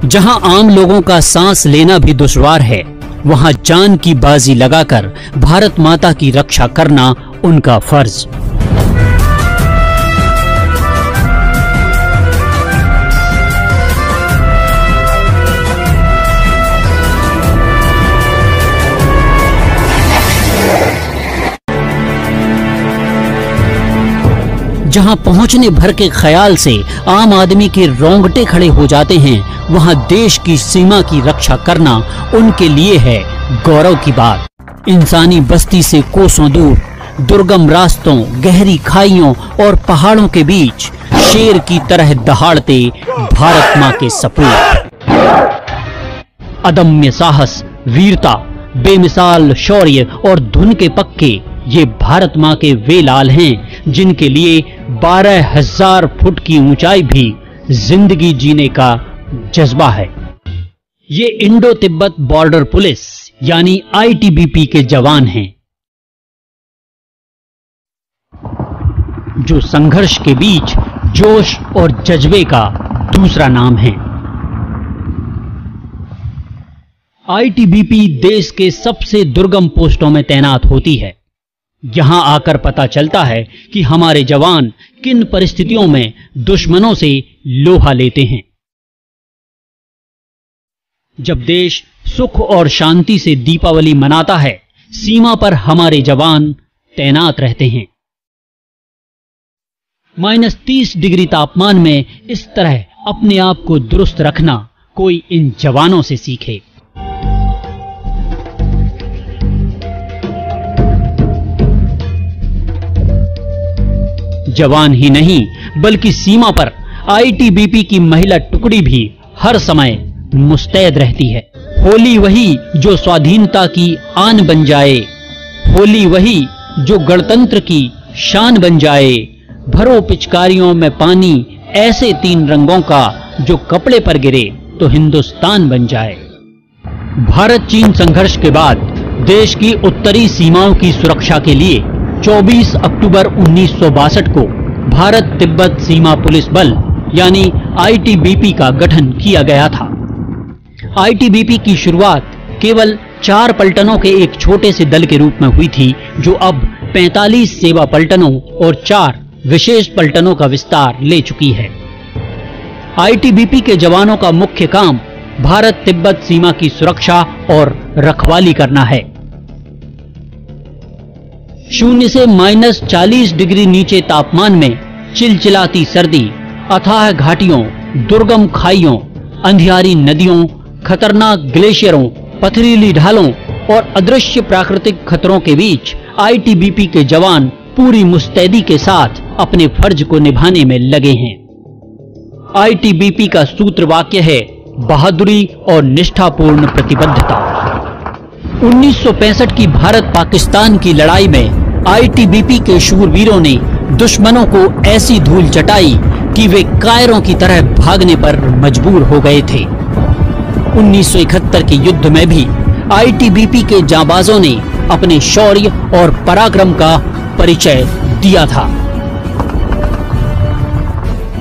जहां आम लोगों का सांस लेना भी दुश्वार है, वहां जान की बाजी लगाकर भारत माता की रक्षा करना उनका फर्ज। जहां पहुंचने भर के ख्याल से आम आदमी के रोंगटे खड़े हो जाते हैं, वहां देश की सीमा की रक्षा करना उनके लिए है गौरव की बात। इंसानी बस्ती से कोसों दूर, दुर्गम रास्तों, गहरी खाइयों और पहाड़ों के बीच शेर की तरह दहाड़ते भारत मां के सपूत। अदम्य साहस, वीरता, बेमिसाल शौर्य और धुन के पक्के, ये भारत मां के वे लाल हैं जिनके लिए 12,000 फुट की ऊंचाई भी जिंदगी जीने का जज्बा है। ये इंडो तिब्बत बॉर्डर पुलिस यानी आईटीबीपी के जवान हैं, जो संघर्ष के बीच जोश और जज्बे का दूसरा नाम है। आईटीबीपी देश के सबसे दुर्गम पोस्टों में तैनात होती है। यहां आकर पता चलता है कि हमारे जवान किन परिस्थितियों में दुश्मनों से लोहा लेते हैं। जब देश सुख और शांति से दीपावली मनाता है, सीमा पर हमारे जवान तैनात रहते हैं। -30 डिग्री तापमान में इस तरह अपने आप को दुरुस्त रखना कोई इन जवानों से सीखे। जवान ही नहीं, बल्कि सीमा पर आईटीबीपी की महिला टुकड़ी भी हर समय मुस्तैद रहती है। होली वही जो स्वाधीनता की आन बन जाए, होली वही जो गणतंत्र की शान बन जाए। भरो पिचकारियों में पानी ऐसे 3 रंगों का, जो कपड़े पर गिरे तो हिंदुस्तान बन जाए। भारत चीन संघर्ष के बाद देश की उत्तरी सीमाओं की सुरक्षा के लिए 24 अक्टूबर 1962 को भारत तिब्बत सीमा पुलिस बल यानी आईटीबीपी का गठन किया गया था। आईटीबीपी की शुरुआत केवल 4 पलटनों के एक छोटे से दल के रूप में हुई थी, जो अब 45 सेवा पलटनों और 4 विशेष पलटनों का विस्तार ले चुकी है। आईटीबीपी के जवानों का मुख्य काम भारत तिब्बत सीमा की सुरक्षा और रखवाली करना है। 0 से -40 डिग्री नीचे तापमान में चिलचिलाती सर्दी, अथाह घाटियों, दुर्गम खाइयों, अंधियारी नदियों, खतरनाक ग्लेशियरों, पथरीली ढालों और अदृश्य प्राकृतिक खतरों के बीच आईटीबीपी के जवान पूरी मुस्तैदी के साथ अपने फर्ज को निभाने में लगे हैं। आईटीबीपी का सूत्र वाक्य है बहादुरी और निष्ठापूर्ण प्रतिबद्धता। 1965 की भारत पाकिस्तान की लड़ाई में आईटीबीपी के शूरवीरों ने दुश्मनों को ऐसी धूल चटाई कि वे कायरों की तरह भागने पर मजबूर हो गए थे। 1971 के युद्ध में भी आईटीबीपी के जांबाजों ने अपने शौर्य और पराक्रम का परिचय दिया था।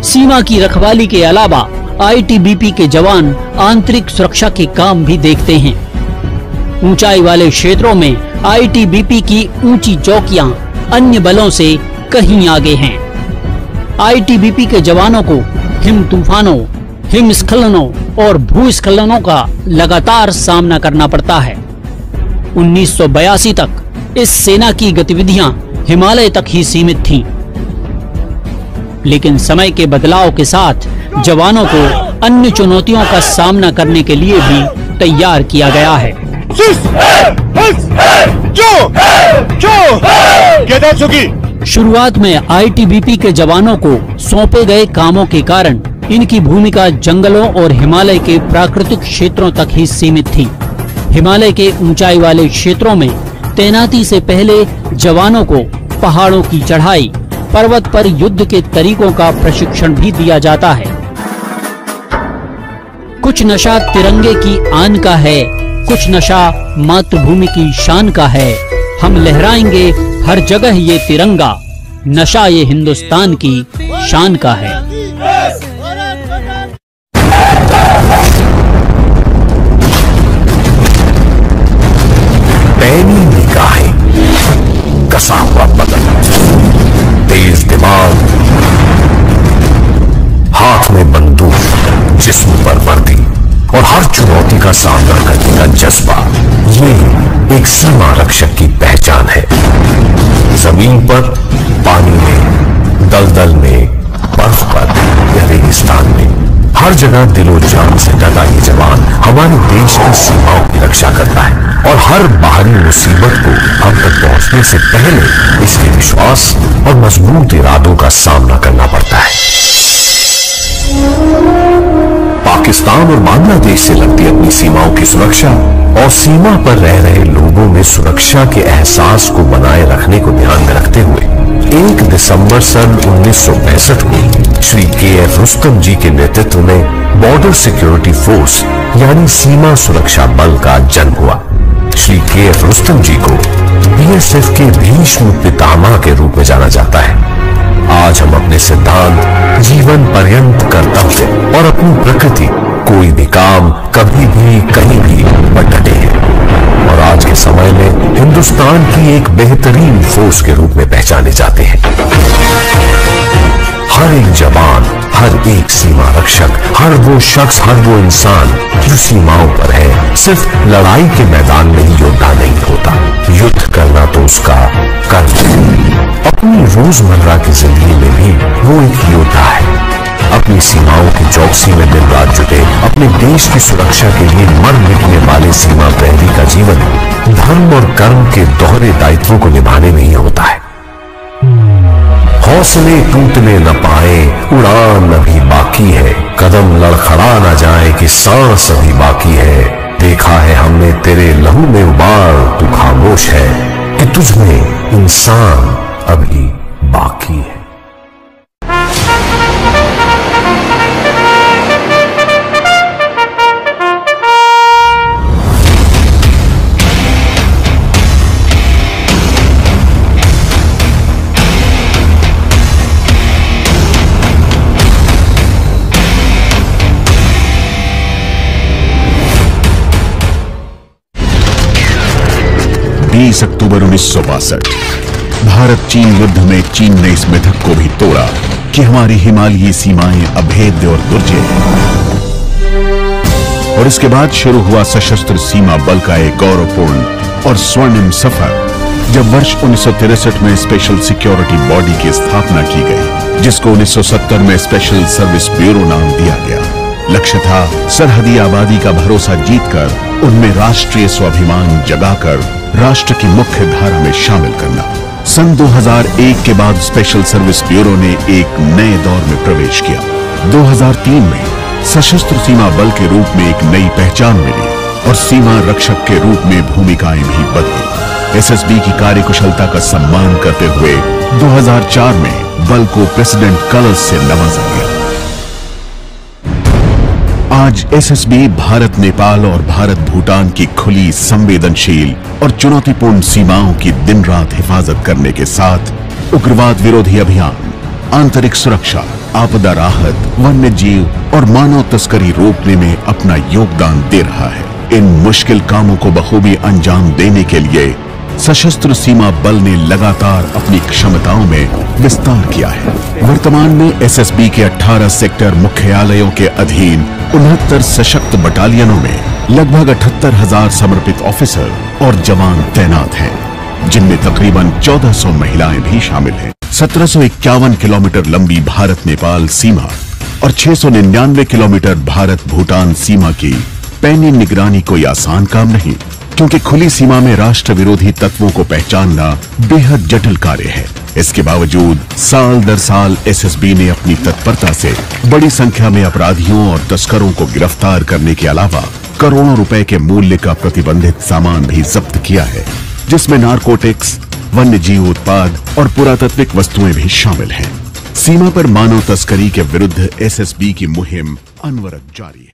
सीमा की रखवाली के अलावा आईटीबीपी के जवान आंतरिक सुरक्षा के काम भी देखते हैं। ऊंचाई वाले क्षेत्रों में आईटीबीपी की ऊंची चौकियां अन्य बलों से कहीं आगे हैं। आईटीबीपी के जवानों को हिम तूफानों, हिमस्खलनों और भूस्खलनों का लगातार सामना करना पड़ता है। 1982 तक इस सेना की गतिविधियां हिमालय तक ही सीमित थीं। लेकिन समय के बदलाव के साथ जवानों को अन्य चुनौतियों का सामना करने के लिए भी तैयार किया गया है। शुरुआत में आईटीबीपी के जवानों को सौंपे गए कामों के कारण इनकी भूमिका जंगलों और हिमालय के प्राकृतिक क्षेत्रों तक ही सीमित थी। हिमालय के ऊंचाई वाले क्षेत्रों में तैनाती से पहले जवानों को पहाड़ों की चढ़ाई, पर्वत पर युद्ध के तरीकों का प्रशिक्षण भी दिया जाता है। कुछ नशा तिरंगे की आन का है, कुछ नशा मातृभूमि की शान का है। हम लहराएंगे हर जगह ये तिरंगा, नशा ये हिंदुस्तान की शान का है। का सामना करने का जज्बा, ये एक सीमा रक्षक की पहचान है। जमीन पर, पानी में, दलदल में, बर्फ पर या रेगिस्तान में, हर जगह दिलो जान से डटा ये जवान हमारे देश की सीमाओं की रक्षा करता है और हर बाहरी मुसीबत को हम तक पहुंचने से पहले इसके विश्वास और मजबूत इरादों का सामना करना पड़ता है। पाकिस्तान और बांग्लादेश से लगती अपनी सीमाओं की सुरक्षा और सीमा पर रह रहे लोगों में सुरक्षा के एहसास को बनाए रखने को ध्यान में रखते हुए 1 दिसंबर सन 1965 को श्री के.एफ. रुस्तम जी के नेतृत्व में बॉर्डर सिक्योरिटी फोर्स यानी सीमा सुरक्षा बल का जन्म हुआ। श्री के.एफ. रुस्तम जी को बीएसएफ के भीष्म पितामह के रूप में जाना जाता है। आज हम अपने सिद्धांत, जीवन पर्यंत कर्तव्य और अपनी प्रकृति, कोई भी काम कभी भी कहीं भी पर डटे हैं और आज के समय में हिंदुस्तान की एक बेहतरीन फोर्स के रूप में पहचाने जाते हैं। हर एक जवान, हर एक सीमा रक्षक, हर वो शख्स, हर वो इंसान जो सीमाओं पर है, सिर्फ लड़ाई के मैदान में ही योद्धा नहीं होता। युद्ध करना तो उसका कर्म है। अपनी रोजमर्रा की जिंदगी में भी वो एक योद्धा है। अपनी सीमाओं की चौकसी में दिन रात जुटे अपने देश की सुरक्षा के लिए मर मिटने वाले सीमा प्रहरी का जीवन धर्म और कर्म के दोहरे दायित्वों को निभाने में ही होता है। हौसले टूटने न पाए, उड़ान अभी बाकी है, कदम लड़खड़ा न जाए कि सांस अभी बाकी है। देखा है हमने तेरे लहू में उबाल, तू खामोश है कि तुझ में इंसान अभी बाकी है। अक्टूबर 1962 भारत चीन युद्ध में चीन ने इस मिथक को भी तोड़ा कि हमारी हिमालयी सीमाएं अभेद्य और दुर्जय हैं। और इसके बाद शुरू हुआ सशस्त्र सीमा बल का एक गौरवपूर्ण और स्वर्णिम सफर, जब वर्ष 1963 में स्पेशल सिक्योरिटी बॉडी की स्थापना की गई, जिसको 1970 में स्पेशल सर्विस ब्यूरो नाम दिया गया। लक्ष्य था सरहदी आबादी का भरोसा जीतकर उनमें राष्ट्रीय स्वाभिमान जगाकर राष्ट्र की मुख्य धारा में शामिल करना। सन 2001 के बाद स्पेशल सर्विस ब्यूरो ने एक नए दौर में प्रवेश किया। 2003 में सशस्त्र सीमा बल के रूप में एक नई पहचान मिली और सीमा रक्षक के रूप में भूमिकाएं भी बदली। एसएसबी की कार्यकुशलता का सम्मान करते हुए 2004 में बल को प्रेसिडेंट कलर्स से नवाजा गया। आज एसएसबी भारत नेपाल और भारत भूटान की खुली, संवेदनशील और चुनौतीपूर्ण सीमाओं की दिन रात हिफाजत करने के साथ उग्रवाद विरोधी अभियान, आंतरिक सुरक्षा, आपदा राहत, वन्य जीव और मानव तस्करी रोकने में अपना योगदान दे रहा है। इन मुश्किल कामों को बखूबी अंजाम देने के लिए सशस्त्र सीमा बल ने लगातार अपनी क्षमताओं में विस्तार किया है। वर्तमान में एसएसबी के 18 सेक्टर मुख्यालयों के अधीन 69 सशक्त बटालियनों में लगभग 78,000 समर्पित ऑफिसर और जवान तैनात हैं, जिनमें तकरीबन 1400 महिलाएं भी शामिल हैं। 1751 किलोमीटर लंबी भारत नेपाल सीमा और 699 किलोमीटर भारत भूटान सीमा की पैनी निगरानी कोई आसान काम नहीं, क्योंकि खुली सीमा में राष्ट्र विरोधी तत्वों को पहचानना बेहद जटिल कार्य है। इसके बावजूद साल दर साल एसएसबी ने अपनी तत्परता से बड़ी संख्या में अपराधियों और तस्करों को गिरफ्तार करने के अलावा करोड़ों रुपए के मूल्य का प्रतिबंधित सामान भी जब्त किया है, जिसमें नारकोटिक्स, वन्य जीव उत्पाद और पुरातात्विक वस्तुएं भी शामिल हैं। सीमा पर मानव तस्करी के विरुद्ध एसएसबी की मुहिम अनवरत जारी है।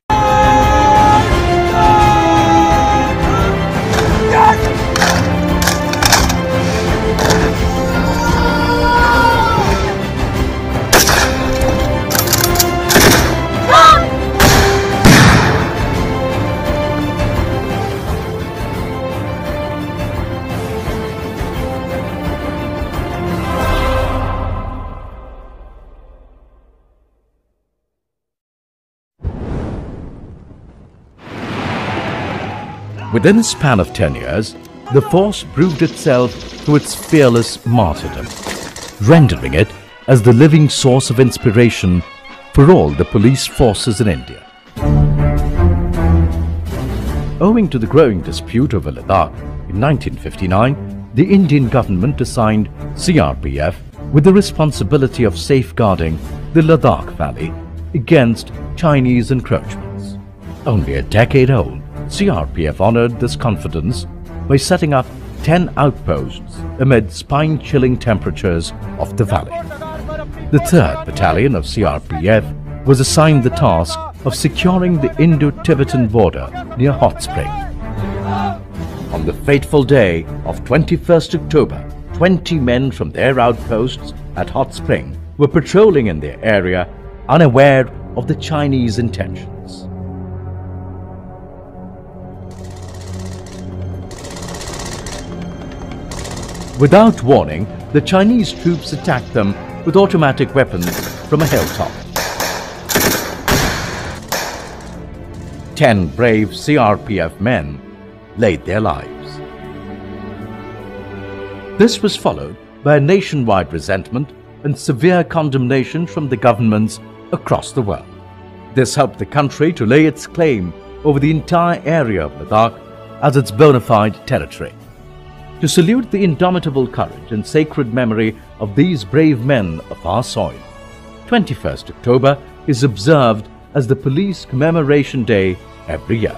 Within a span of 10 years, the force proved itself through its fearless martyrdom, rendering it as the living source of inspiration for all the police forces in India. Owing to the growing dispute over Ladakh, in 1959, the Indian government assigned CRPF with the responsibility of safeguarding the Ladakh Valley against Chinese encroachments. Only a decade old, CRPF honored this confidence by setting up 10 outposts amid spine-chilling temperatures of the valley. The 3rd Battalion of CRPF was assigned the task of securing the Indo-Tibetan border near Hot Spring. On the fateful day of 21st October, 20 men from their outposts at Hot Spring were patrolling in their area, unaware of the Chinese intentions. Without warning, the Chinese troops attacked them with automatic weapons from a hilltop. 10 brave CRPF men laid their lives. This was followed by a nationwide resentment and severe condemnation from the governments across the world. This helped the country to lay its claim over the entire area of Ladakh as its bona fide territory. To salute the indomitable courage and sacred memory of these brave men of our soil, 21st October is observed as the Police Commemoration Day every year.